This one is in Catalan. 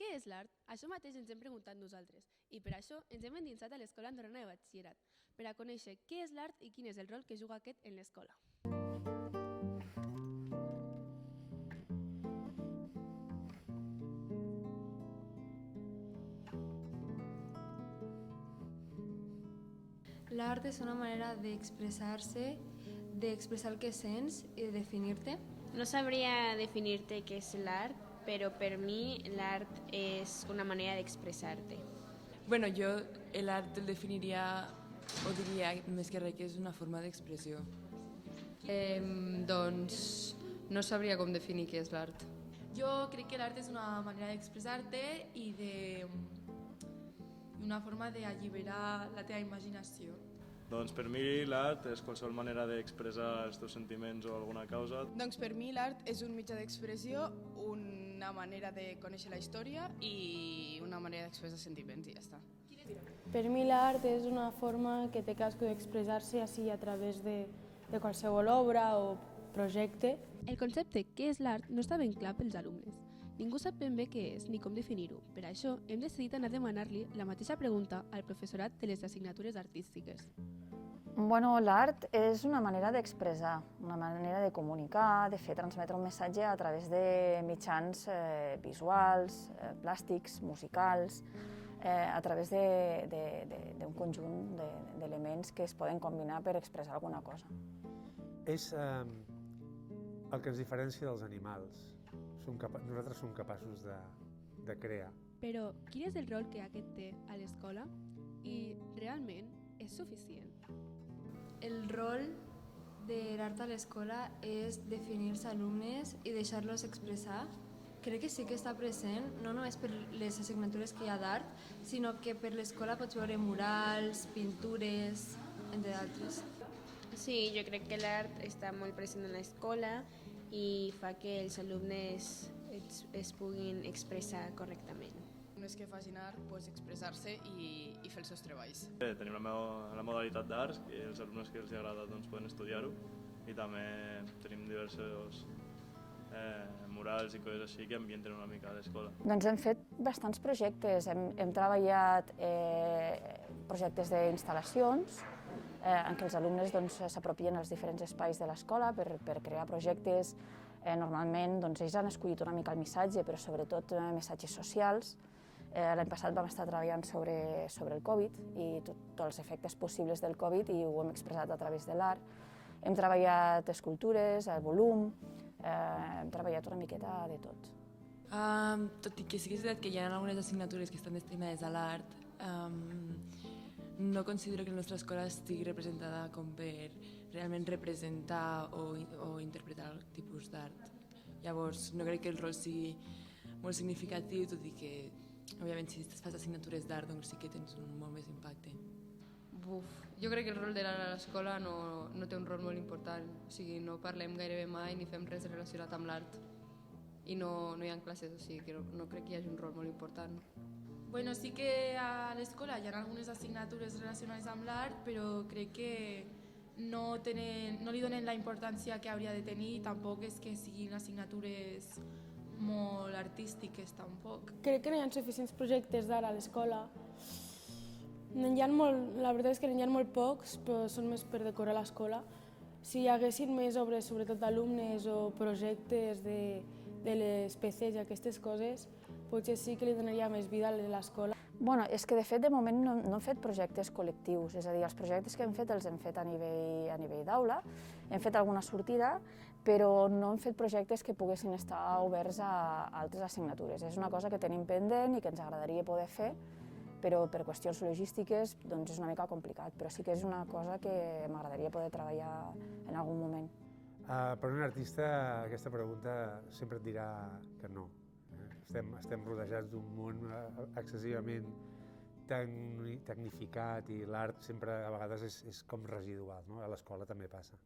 Què és l'art? Això mateix ens hem preguntat nosaltres i per això ens hem endinsat a l'Escola Andorrana de Batxillerat per a conèixer què és l'art i quin és el rol que juga aquest en l'escola. L'art és una manera d'expressar-se, d'expressar el que sents i de definir-te. No sabría definirte qué es el arte, pero per mi l'art és una manera d'expressar-te. Bueno, jo l'art el definiria, o diria més que res que és una forma d'expressió. Doncs no sabria com definir què és l'art. Jo crec que l'art és una manera d'expressar-te i una forma d'alliberar la teva imaginació. Doncs per mi l'art és qualsevol manera d'expressar els teus sentiments o alguna causa. Doncs per mi l'art és un mitjà d'expressió, una manera de conèixer la història i una manera d'expressar sentiments i ja està. Per mi l'art és una forma que té cadascú d'expressar-se així a través de qualsevol obra o projecte. El concepte què és l'art no està ben clar pels alumnes. Ningú sap ben bé què és ni com definir-ho. Per això hem decidit anar a demanar-li la mateixa pregunta al professorat de les assignatures artístiques. Bueno, l'art és una manera d'expressar, una manera de comunicar, de fer transmetre un missatge a través de mitjans visuals, plàstics, musicals, a través d'un conjunt d'elements que es poden combinar per expressar alguna cosa. És el que ens diferencia dels animals. Nosaltres som capaços de crear. Però quin és el rol que aquest té a l'escola? I realment és suficient? El rol de l'art a l'escola és definir els alumnes i deixar-los expressar. Crec que sí que està present, no només per les assignatures que hi ha d'art, sinó que per l'escola pots veure murals, pintures, entre d'altres. Sí, jo crec que l'art està molt present en l'escola i fa que els alumnes es puguin expressar correctament. No és que facin art, doncs expressar-se i fer els seus treballs. Tenim la modalitat d'arts, que els alumnes que els agrada poden estudiar-ho, i també tenim diversos murals i coses així que ambienten una mica a l'escola. Doncs hem fet bastants projectes, hem treballat projectes d'instal·lacions en què els alumnes s'apropien als diferents espais de l'escola per crear projectes. Normalment ells han escollit una mica el missatge, però sobretot missatges socials. L'any passat vam estar treballant sobre el Covid i tots els efectes possibles del Covid i ho hem expressat a través de l'art. Hem treballat escultures, el volum, hem treballat una miqueta de tot. Tot i que sí que és veritat que hi ha algunes assignatures que estan destinades a l'art, no considero que la nostra escola estigui representada com per realment representar o interpretar el tipus d'art. Llavors, no crec que el rol sigui molt significatiu, tot i que, òbviament, si fas assignatures d'art, doncs sí que tens un molt més impacte. Jo crec que el rol de l'art a l'escola no té un rol molt important. O sigui, no parlem gairebé mai ni fem res relacionat amb l'art. I no hi ha classes, o sigui que no crec que hi hagi un rol molt important. Bueno, sí que a l'escola hi ha algunes assignatures relacionades amb l'art, però crec que no li donen la importància que hauria de tenir i tampoc és que siguin assignatures molt artístiques, tampoc. Crec que no hi ha suficients projectes d'art a l'escola. La veritat és que n'hi ha molt pocs, però són més per decorar l'escola. Si hi haguessin més obres, sobretot d'alumnes o projectes de les peces i aquestes coses, potser sí que li donaria més vida a l'escola. Bueno, és que de fet de moment no hem fet projectes col·lectius, és a dir, els projectes que hem fet els hem fet a nivell d'aula, hem fet alguna sortida, però no hem fet projectes que poguessin estar oberts a altres assignatures. És una cosa que tenim pendent i que ens agradaria poder fer, però per qüestions logístiques és una mica complicat, però sí que és una cosa que m'agradaria poder treballar en algun moment. Per un artista aquesta pregunta sempre et dirà que no. Estem rodejats d'un món excessivament tecnificat i l'art sempre a vegades és com residual, no? A l'escola també passa.